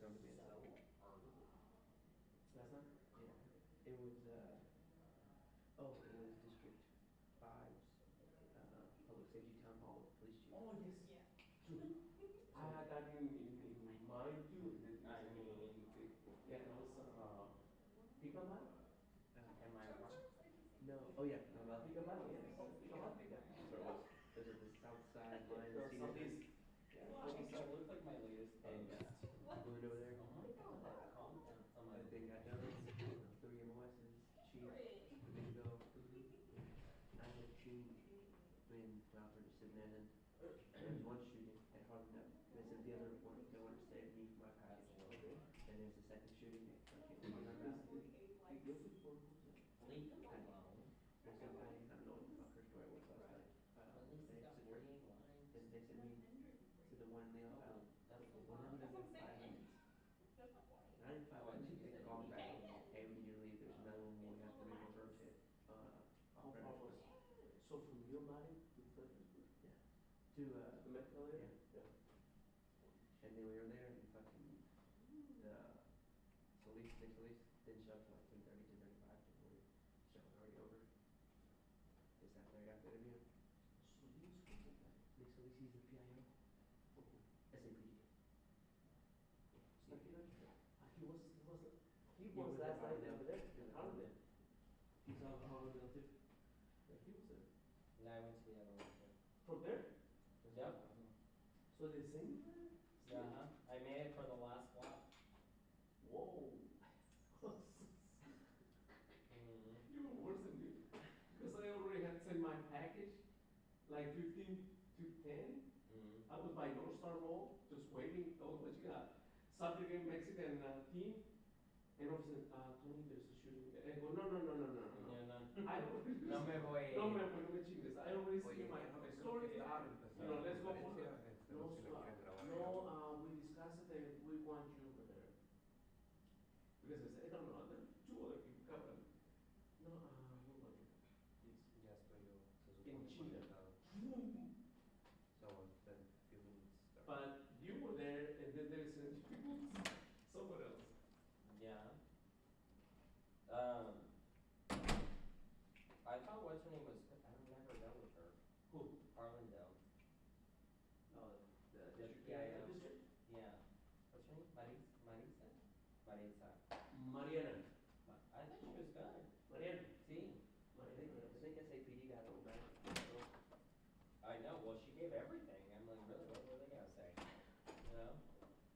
come to me and tell me. Last night? Yeah. It was, it was District 5's, Public Safety Town Hall with the police chief. Oh, yes. Yeah. True. I had that in mind too. I mean, yeah, those, people man? Am I wrong? No, oh yeah, no, well, People man, yes. Pico Man? Yeah, so it was, those are the south side lines. There are some Cedars. days. Yeah. That looks like my latest And, post. balloon over there. Oh my god, calm down. Oh my That thing got done, 3 MOSs, chief, bingo. I had two, when Ralph were just sitting there, and there was one shooting at Harlem, and they said the other one, they wanted to save me from my past. And there's the second shooting at fucking Be guilty for Leave them alone. There's some guy, I don't know what the fuck her story was last night. At least They it's got said 48 lines. they said me, said the one they all found. That's the One one. hundred and five minutes. That's not funny. 95 minutes, they called back, hey, we need you to leave, there's another one, we have to reconfirm it. How far was it? So from your mind to Fredericksburg? Yeah. To, The medical area? Yeah. And then we were there and fucking, the police didn't show up till like 10:30, 10:35, before the show was already over. Just after I got the interview. So you school that? Nick Solis, he's the PIO. SAPG. He was last night Harlem. over there in Harlem. He's on Harlem too. Yeah, he was there. Yeah, I went to the other one. From there? Yep. So they sing there? Yeah, I made it for the last lap. Whoa. You were worse than me. Because I already had sent my package, like 15 to 10. Mm-hmm. I was by North Star Mall, just waiting. Oh, what you got? Saturday Mexican team. And all of a sudden, Tony, there's a shooting. I go, no. Yeah, no. I already, No me voy. no me chingues. I already see my story. You know, let's go for Parecía, it. no No, sé si lo quieren grabar. no, we discussed it and we want you over there. Because I said, no, there are two other people coming. No, we want you, please. Ya estoy yo, se En supone Chile. conectado. So then few minutes start. But you were there and then there's someone else. Yeah. I thought what's her name was, I've never dealt with her. Who? Arlendale. Oh, the The district. PIO. District? Yeah. What's her name? Marisa? Marisa. Mariana. I thought she was good. Mariana. See? I think SAPD got old back. I know, well, she gave everything. I'm like, really, what were they gonna say? You know?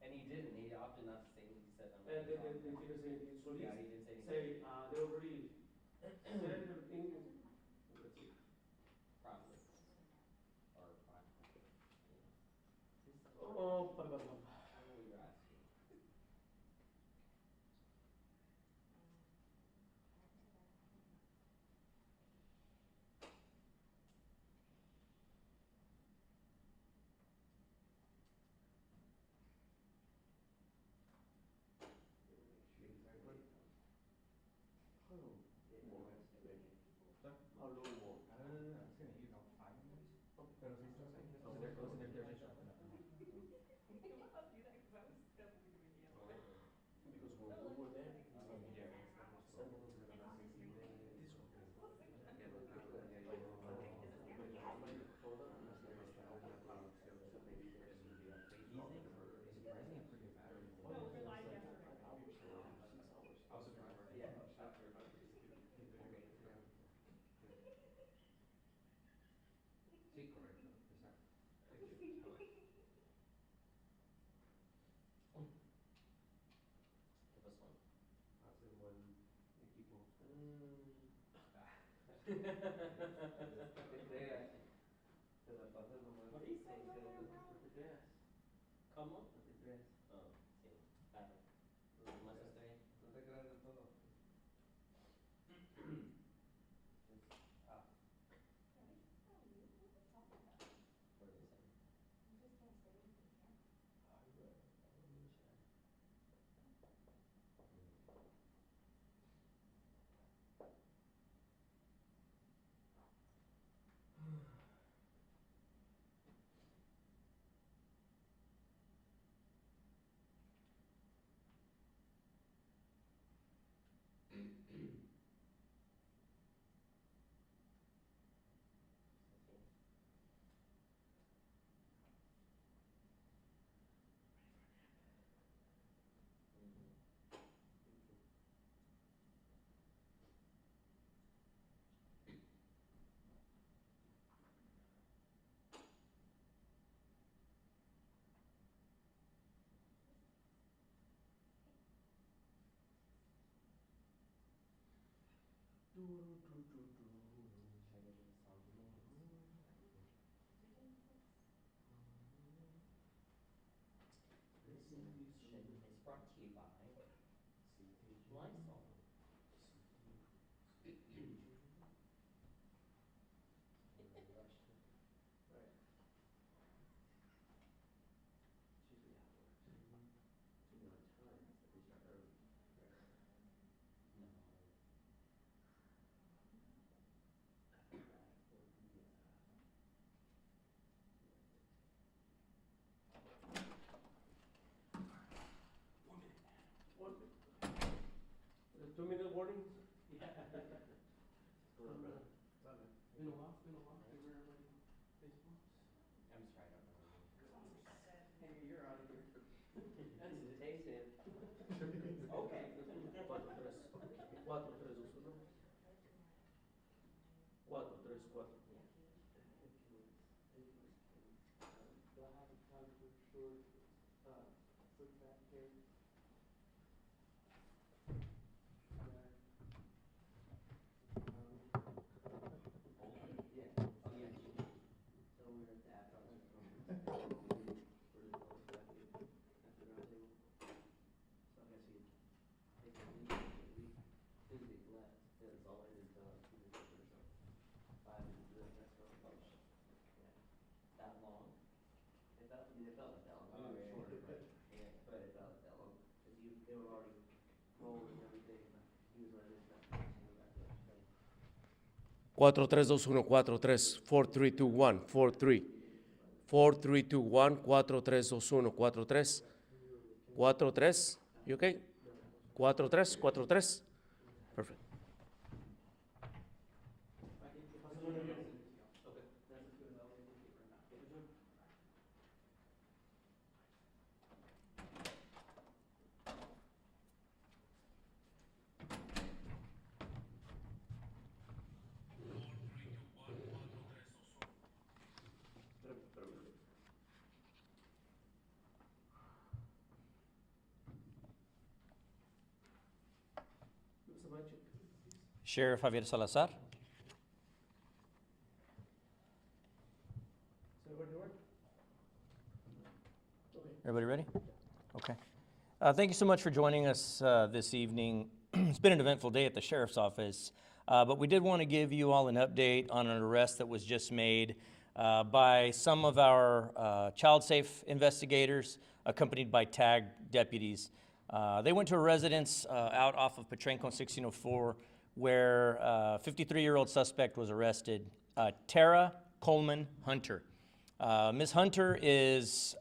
And he didn't, he opted not to say what he said. I'm And like, then they didn't say anything. So Yeah, he didn't say anything. say, they already said everything. Let's see. Probably. Or probably. Oh, What were you asking? How long more? It's gonna use about 5 minutes. Pero sí estás ahí. Wasn't there I must do that because I was definitely doing the other way. Because when we were there, This one. He's surprisingly pretty bad. No, we're live yesterday. I was surprised. Yeah. Sí, correcto. Exacto. ¿Qué pasó? Hace buen equipo. No te creas. Te la pasas nomás. What are you saying? No te creas. ¿Cómo? No te creas. Oh, sí. Claro. ¿Cómo estás bien? No te creas del todo. Ah. What are you saying? Is brought to you by Lysol. Right. It's usually how it works. It's usually on time, but they start early. Right. No. What? 2-minute warning? Hello, brother. Been a while, Give everybody Facebooks. I'm sorry, I don't know where you. Hey, you're out of here. That's it. Taste him. Okay. 4-3-1. 4-3-4. Black, photographer, short, slick back hair. Yeah. Oh, yeah. So we were at the Apprehension conference. We're just going to after the round table. So I guess we take a leave. As soon as they left, then it's all ended until 2 minutes or so. 5 minutes into the press conference. Yeah. That long? It felt like that long. Oh, We were yeah. shorter, but it felt like that long. Because they were already rolling and everything, but he was letting us back to go back to our thing. 4-3-2-1, 4-3, 4-3-2-1, 4-3. 4-3-2-1, 4-3-2-1, 4-3. 4-3. You okay? 4-3, 4-3. Perfect. Okay. That's as good as I'll make it for now. Sheriff Javier Salazar. Is everybody work? Everybody ready? Okay. Thank you so much for joining us this evening. It's been an eventful day at the Sheriff's Office, but we did want to give you all an update on an arrest that was just made by some of our child safe investigators accompanied by TAG deputies. They went to a residence out off of Petrenko 1604 where a 53-year-old suspect was arrested, Tara Coleman Hunter. Ms. Hunter is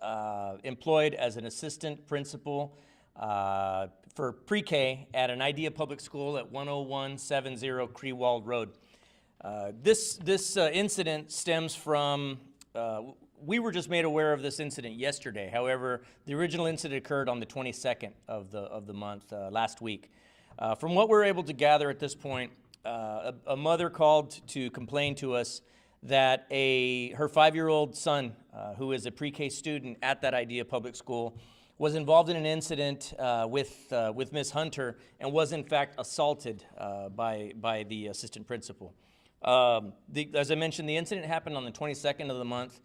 employed as an assistant principal for pre-K at an IDEA public school at 10170 Creewald Road. This incident stems from, we were just made aware of this incident yesterday. However, the original incident occurred on the 22nd of the month, last week. From what we're able to gather at this point, a mother called to complain to us that her 5-year-old son, who is a pre-K student at that IDEA public school, was involved in an incident with Ms. Hunter and was in fact assaulted by the assistant principal. As I mentioned, the incident happened on the 22nd of the month.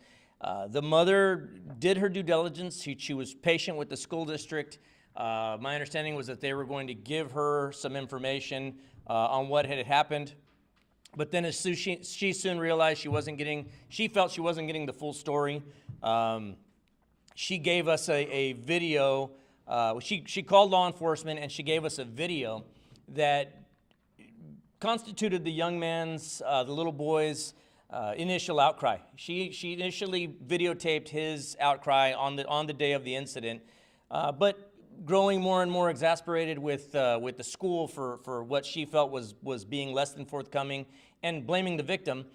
The mother did her due diligence. She was patient with the school district. My understanding was that they were going to give her some information on what had happened. But then as she soon realized she felt she wasn't getting the full story. She gave us a video. She called law enforcement and she gave us a video that constituted the young man's, the little boy's initial outcry. She initially videotaped his outcry on the day of the incident, but growing more and more exasperated with the school for what she felt was being less than forthcoming and blaming the victim,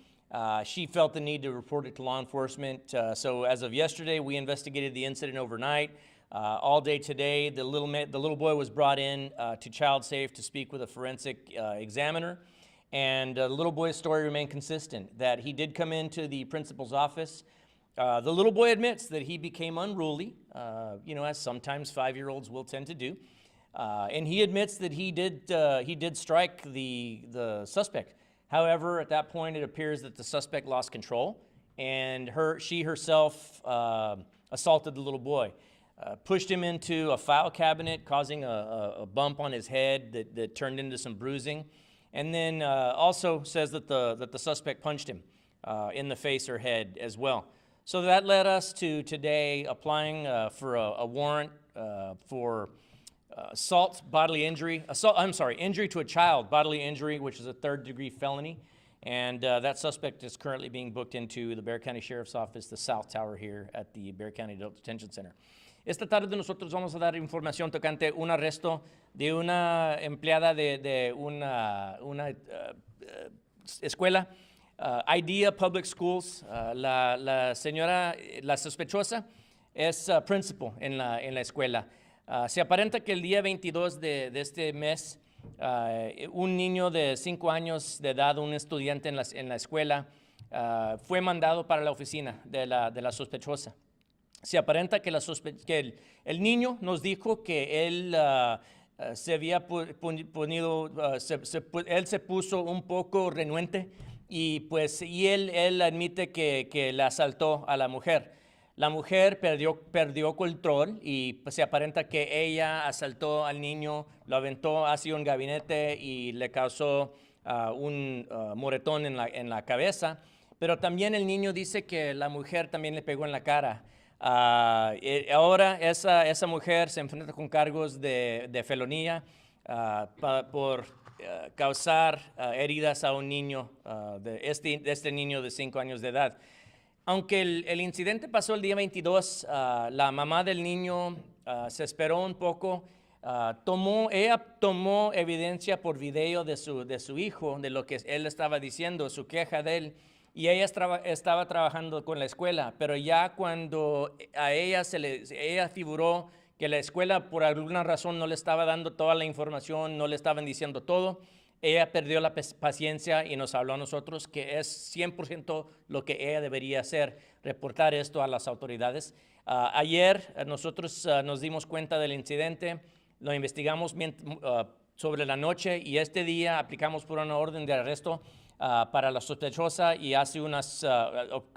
she felt the need to report it to law enforcement. So as of yesterday, we investigated the incident overnight. All day today, the little boy was brought in to Child Safe to speak with a forensic examiner. And the little boy's story remained consistent, that he did come into the principal's office. The little boy admits that he became unruly, as sometimes 5-year-olds will tend to do. And he admits that he did strike the suspect. However, at that point, it appears that the suspect lost control, and she herself assaulted the little boy, pushed him into a file cabinet, causing a bump on his head that turned into some bruising, and then also says that the suspect punched him in the face or head as well. So that led us to today applying for a warrant for injury to a child, bodily injury, which is a third-degree felony. And that suspect is currently being booked into the Bexar County Sheriff's Office, the South Tower here at the Bexar County Adult Detention Center. Esta tarde nosotros vamos a dar información tocante un arresto de una empleada de una escuela, Idea Public Schools. La señora, la sospechosa, es principal en la escuela. Se aparenta que el día 22 de este mes, un niño de 5 años de edad, un estudiante en la escuela, fue mandado para la oficina de la sospechosa. Se aparenta que el niño nos dijo que él se había él se puso un poco renuente y él admite que le asaltó a la mujer. La mujer perdió control y se aparenta que ella asaltó al niño, lo aventó hacia un gabinete y le causó un moretón en la cabeza. Pero también el niño dice que la mujer también le pegó en la cara. Ahora esa mujer se enfrenta con cargos de felonía por causar heridas a un niño, de este niño de 5 años de edad. Aunque el incidente pasó el día 22, la mamá del niño se esperó un poco. Ella tomó evidencia por video de su hijo, de lo que él estaba diciendo, su queja de él, y ella estaba trabajando con la escuela, pero ya cuando a ella ella figuró que la escuela por alguna razón no le estaba dando toda la información, no le estaban diciendo todo, ella perdió la paciencia y nos habló a nosotros que es 100% lo que ella debería hacer, reportar esto a las autoridades. Ayer nosotros nos dimos cuenta del incidente, lo investigamos sobre la noche y este día aplicamos por una orden de arresto para la sospechosa y hace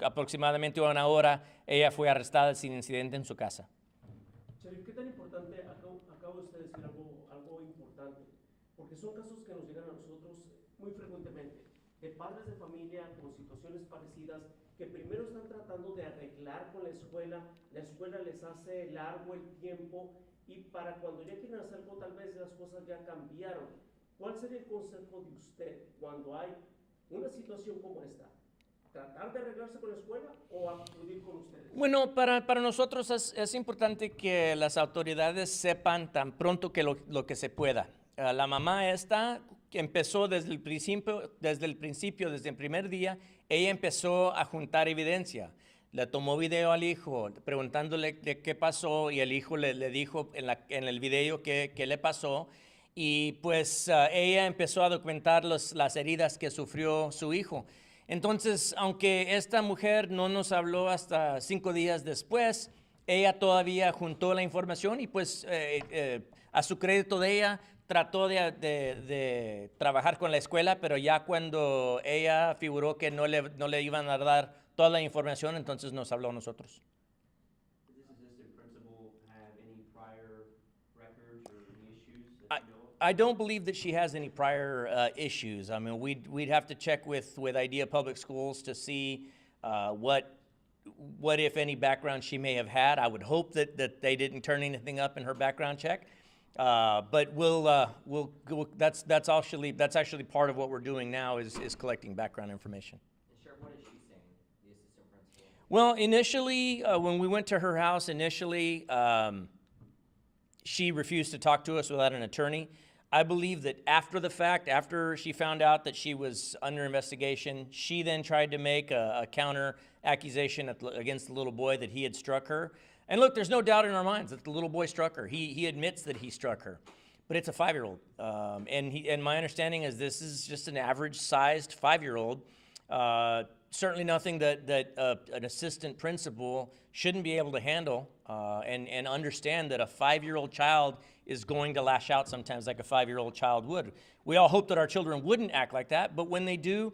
aproximadamente una hora ella fue arrestada sin incidente en su casa. Sheriff, ¿qué tan importante, acabo de usted decir algo importante, porque son casos que nos llegan a nosotros muy frecuentemente, de padres de familia con situaciones parecidas que primero están tratando de arreglar con la escuela les hace largo el tiempo y para cuando ya quieren hacer algo tal vez las cosas ya cambiaron. ¿Cuál sería el consejo de usted cuando hay una situación como esta? ¿Tratar de arreglarse con la escuela o acudir con ustedes? Bueno, para nosotros es importante que las autoridades sepan tan pronto que lo que se pueda. La mamá que empezó desde el principio, desde el primer día, ella empezó a juntar evidencia. Le tomó video al hijo preguntándole de qué pasó y el hijo le dijo en el video qué le pasó. Y pues ella empezó a documentar las heridas que sufrió su hijo. Entonces, aunque esta mujer no nos habló hasta 5 días después, ella todavía juntó la información y pues a su crédito de ella trató de trabajar con la escuela, pero ya cuando ella figuró que no le iban a dar toda la información, entonces nos habló a nosotros. Does this assistant principal have any prior records or any issues that you know of? I don't believe that she has any prior issues. I mean, we'd have to check with Idea Public Schools to see what if any background she may have had. I would hope that they didn't turn anything up in her background check. But that's actually part of what we're doing now is collecting background information. And Sheriff, what is she saying, the assistant principal? Well, initially, when we went to her house, she refused to talk to us without an attorney. I believe that after the fact, after she found out that she was under investigation, she then tried to make a counter accusation against the little boy that he had struck her. And look, there's no doubt in our minds that the little boy struck her. He admits that he struck her, but it's a 5-year-old. And my understanding is this is just an average-sized 5-year-old. Certainly nothing that an assistant principal shouldn't be able to handle and understand that a 5-year-old child is going to lash out sometimes like a 5-year-old child would. We all hope that our children wouldn't act like that, but when they do,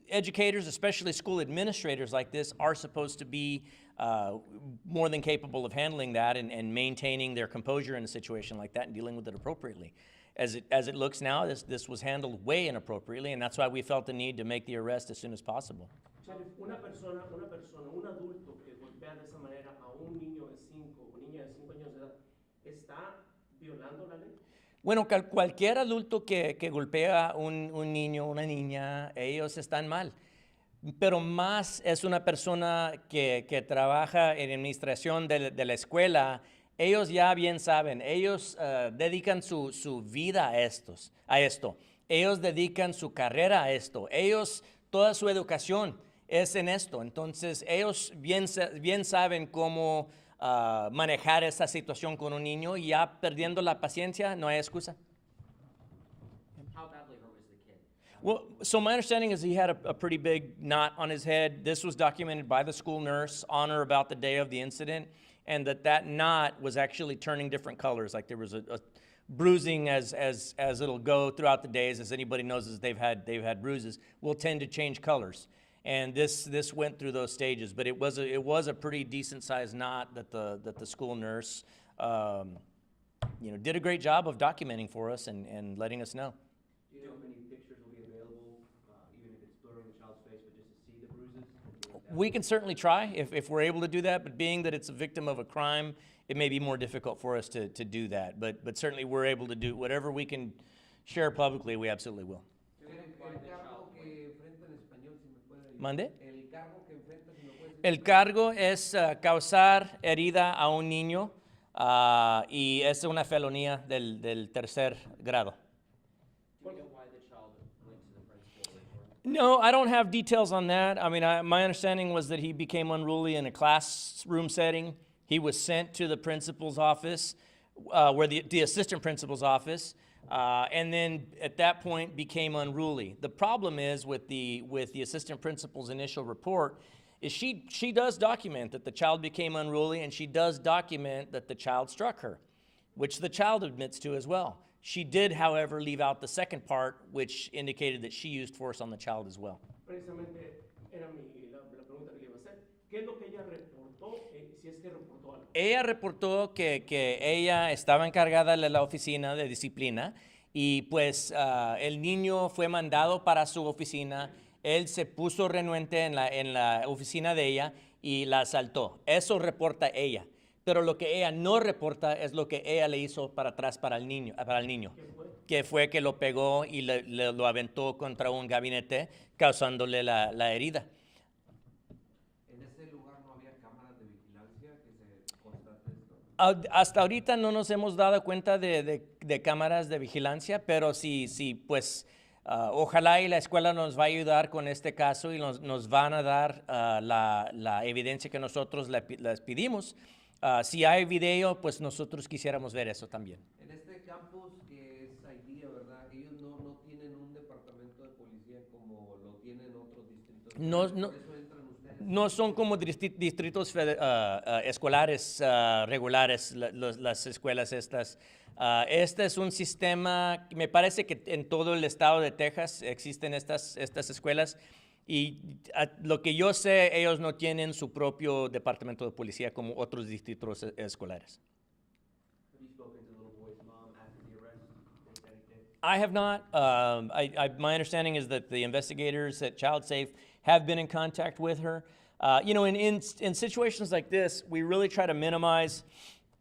educators, especially school administrators like this, are supposed to be more than capable of handling that and maintaining their composure in a situation like that and dealing with it appropriately. As it looks now, this was handled way inappropriately, and that's why we felt the need to make the arrest as soon as possible. Sheriff, una persona, un adulto que golpea de esa manera a un niño de 5 o niña de 5 años de edad, ¿está violando la ley? Bueno, cualquier adulto que golpea a un niño, una niña, ellos están mal. Pero más es una persona que trabaja en administración de la escuela. Ellos ya bien saben, ellos dedican su vida a esto. Ellos dedican su carrera a esto. Ellos, toda su educación es en esto. Entonces, ellos bien saben cómo manejar esa situación con un niño, y ya perdiendo la paciencia, no hay excusa. How badly hurt was the kid? Well, so my understanding is he had a pretty big knot on his head. This was documented by the school nurse on or about the day of the incident, and that knot was actually turning different colors. Like there was a bruising as it'll go throughout the days. As anybody knows, as they've had bruises, will tend to change colors. And this went through those stages, but it was a pretty decent sized knot that the school nurse did a great job of documenting for us and letting us know. Do you know how many pictures will be available, even if it's blurring the child's face, but just to see the bruises? We can certainly try if we're able to do that, but being that it's a victim of a crime, it may be more difficult for us to do that. But certainly we're able to do whatever we can share publicly, we absolutely will. ¿Mande? El cargo es causar herida a un niño y es una felonía del tercer grado. Do you know why the child went to the principal before? No, I don't have details on that. I mean, my understanding was that he became unruly in a classroom setting. He was sent to the principal's office, where the assistant principal's office, and then at that point became unruly. The problem is with the assistant principal's initial report is she does document that the child became unruly, and she does document that the child struck her, which the child admits to as well. She did, however, leave out the second part, which indicated that she used force on the child as well. Precisamente era la pregunta que le iba a hacer. ¿Qué es lo que ella reportó, si es que reportó algo? Ella reportó que ella estaba encargada de la oficina de disciplina y pues el niño fue mandado para su oficina. Él se puso renuente en la oficina de ella y la asaltó. Eso reporta ella. Pero lo que ella no reporta es lo que ella le hizo para atrás para el niño. Que fue que lo pegó y lo aventó contra un gabinete, causándole la herida. ¿En ese lugar no había cámaras de vigilancia que se constate esto? Hasta ahorita no nos hemos dado cuenta de cámaras de vigilancia, pero sí, pues ojalá y la escuela nos va a ayudar con este caso y nos van a dar la evidencia que nosotros les pedimos. Si hay video, pues nosotros quisiéramos ver eso también. En este campus que es Haití, ¿verdad? Ellos no tienen un departamento de policía como lo tienen otros distritos. No, Por eso entran ustedes. No son como distritos escolares regulares, las escuelas estas. Este es un sistema, me parece que en todo el estado de Texas existen estas escuelas. Y lo que yo sé, ellos no tienen su propio departamento de policía como otros distritos escolares. Have you spoken to the little boy's mom after the arrest? They said he did. I have not. My understanding is that the investigators at Child Safe have been in contact with her. In situations like this, we really try to minimize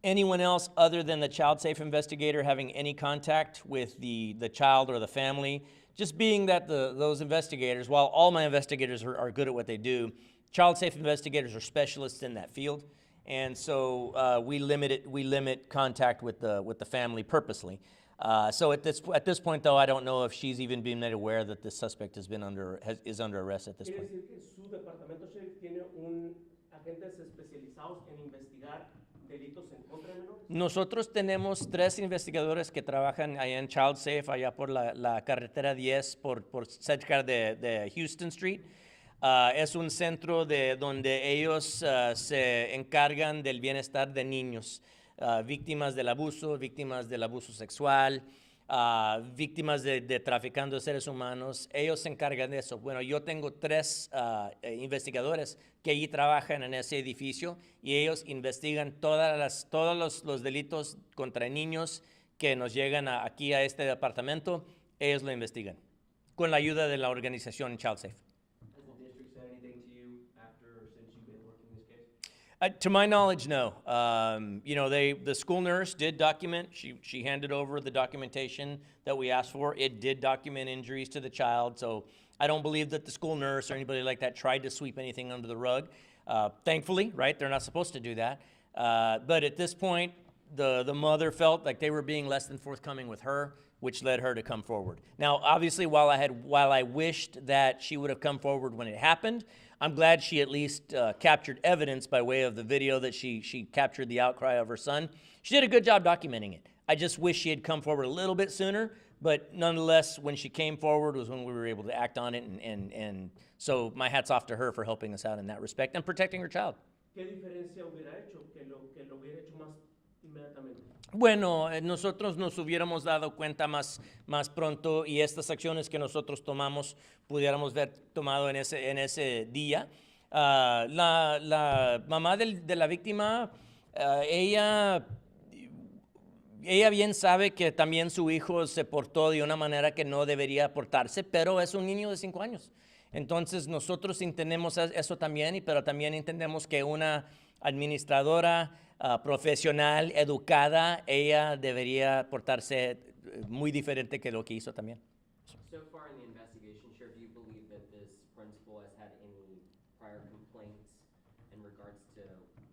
anyone else other than the Child Safe investigator having any contact with the child or the family. Just being that those investigators, while all my investigators are good at what they do, Child Safe investigators are specialists in that field, and so we limit contact with the family purposely. So at this point, though, I don't know if she's even been made aware that this suspect is under arrest at this Quiere point. decir que su departamento, sheriff, tiene agentes especializados en investigar delitos en contra de menores. Nosotros tenemos 3 investigadores que trabajan allá en Child Safe, allá por la carretera 10, por cerca de Houston Street. Es un centro donde ellos se encargan del bienestar de niños. víctimas del abuso sexual, víctimas de traficando de seres humanos. Ellos se encargan de eso. Bueno, yo tengo 3 investigadores que allí trabajan en ese edificio y ellos investigan todos los delitos contra niños que nos llegan aquí a este departamento. Ellos lo investigan con la ayuda de la organización Child Safe. Has the district said anything to you after or since you've been working this case? To my knowledge, no. The school nurse did document. She handed over the documentation that we asked for. It did document injuries to the child. So I don't believe that the school nurse or anybody like that tried to sweep anything under the rug. Thankfully, right? They're not supposed to do that. But at this point, the mother felt like they were being less than forthcoming with her, which led her to come forward. Now, obviously, while I wished that she would have come forward when it happened, I'm glad she at least captured evidence by way of the video that she captured the outcry of her son. She did a good job documenting it. I just wish she had come forward a little bit sooner, but nonetheless, when she came forward was when we were able to act on it, and so my hat's off to her for helping us out in that respect and protecting her child. ¿Qué diferencia hubiera hecho que lo hubiera hecho más inmediatamente? Bueno, nosotros nos hubiéramos dado cuenta más pronto y estas acciones que nosotros tomamos pudiéramos haber tomado en ese día. La mamá de la víctima, ella bien sabe que también su hijo se portó de una manera que no debería portarse, pero es un niño de 5 años. Entonces nosotros entendemos eso también, pero también entendemos que una administradora profesional, educada, ella debería portarse muy diferente que lo que hizo también. So far in the investigation, Sheriff, do you believe that this principal has had any prior complaints in regards to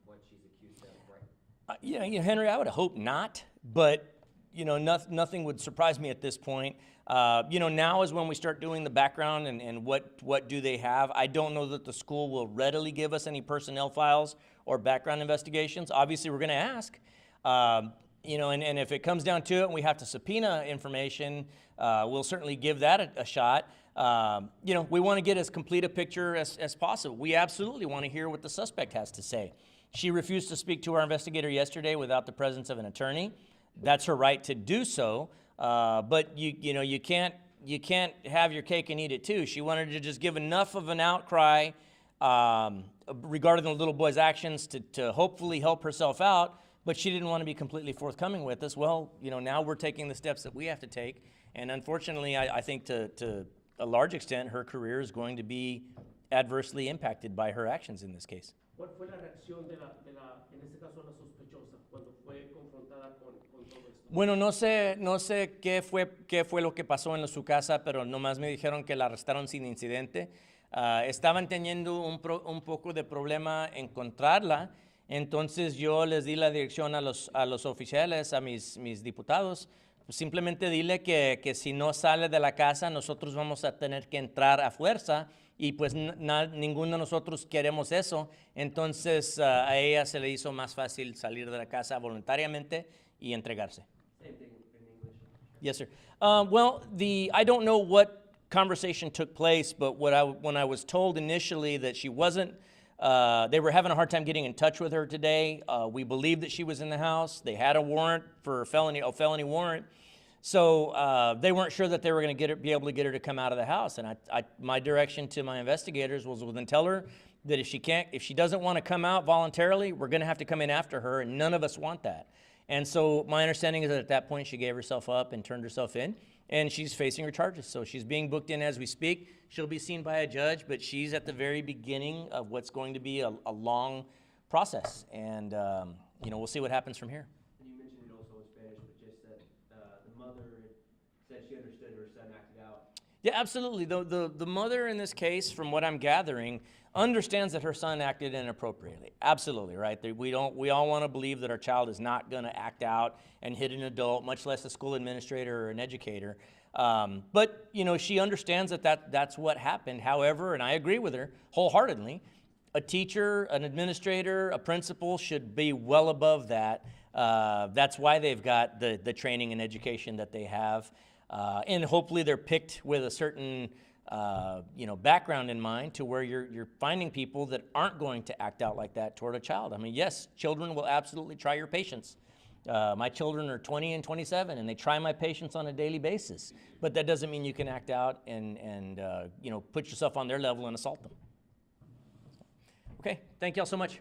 what she's accused of, right? Henry, I would hope not, but nothing would surprise me at this point. Now is when we start doing the background and what do they have. I don't know that the school will readily give us any personnel files or background investigations. Obviously, we're going to ask. And if it comes down to it and we have to subpoena information, we'll certainly give that a shot. We want to get as complete a picture as possible. We absolutely want to hear what the suspect has to say. She refused to speak to our investigator yesterday without the presence of an attorney. That's her right to do so, but you can't have your cake and eat it too. She wanted to just give enough of an outcry regarding the little boy's actions to hopefully help herself out, but she didn't want to be completely forthcoming with us. Well, now we're taking the steps that we have to take, and unfortunately, I think to a large extent, her career is going to be adversely impacted by her actions in this case. ¿Cuál fue la reacción en este caso, la sospechosa cuando fue confrontada con todo esto? Bueno, no sé qué fue lo que pasó en su casa, pero nomás me dijeron que la arrestaron sin incidente. Estaban teniendo un poco de problema encontrarla, entonces yo les di la dirección a los oficiales, a mis diputados. Simplemente dile que si no sale de la casa, nosotros vamos a tener que entrar a fuerza. Y pues ninguno de nosotros queremos eso, entonces a ella se le hizo más fácil salir de la casa voluntariamente y entregarse. Same thing in English. Yes, sir. I don't know what conversation took place, but when I was told initially that she wasn't, they were having a hard time getting in touch with her today. We believed that she was in the house. They had a warrant for a felony warrant. So they weren't sure that they were going to be able to get her to come out of the house. And my direction to my investigators was, well, then tell her that if she doesn't want to come out voluntarily, we're going to have to come in after her, and none of us want that. And so my understanding is that at that point she gave herself up and turned herself in, and she's facing her charges. So she's being booked in as we speak. She'll be seen by a judge, but she's at the very beginning of what's going to be a long process. And we'll see what happens from here. And you mentioned it also in Spanish, but just that the mother said she understood her son acted out. Yeah, absolutely. The mother in this case, from what I'm gathering, understands that her son acted inappropriately. Absolutely, right? We all want to believe that our child is not going to act out and hit an adult, much less a school administrator or an educator. But she understands that's what happened. However, and I agree with her wholeheartedly, a teacher, an administrator, a principal should be well above that. That's why they've got the training and education that they have. And hopefully they're picked with a certain background in mind to where you're finding people that aren't going to act out like that toward a child. I mean, yes, children will absolutely try your patience. My children are 20 and 27, and they try my patience on a daily basis. But that doesn't mean you can act out and put yourself on their level and assault them. Okay, thank y'all so much.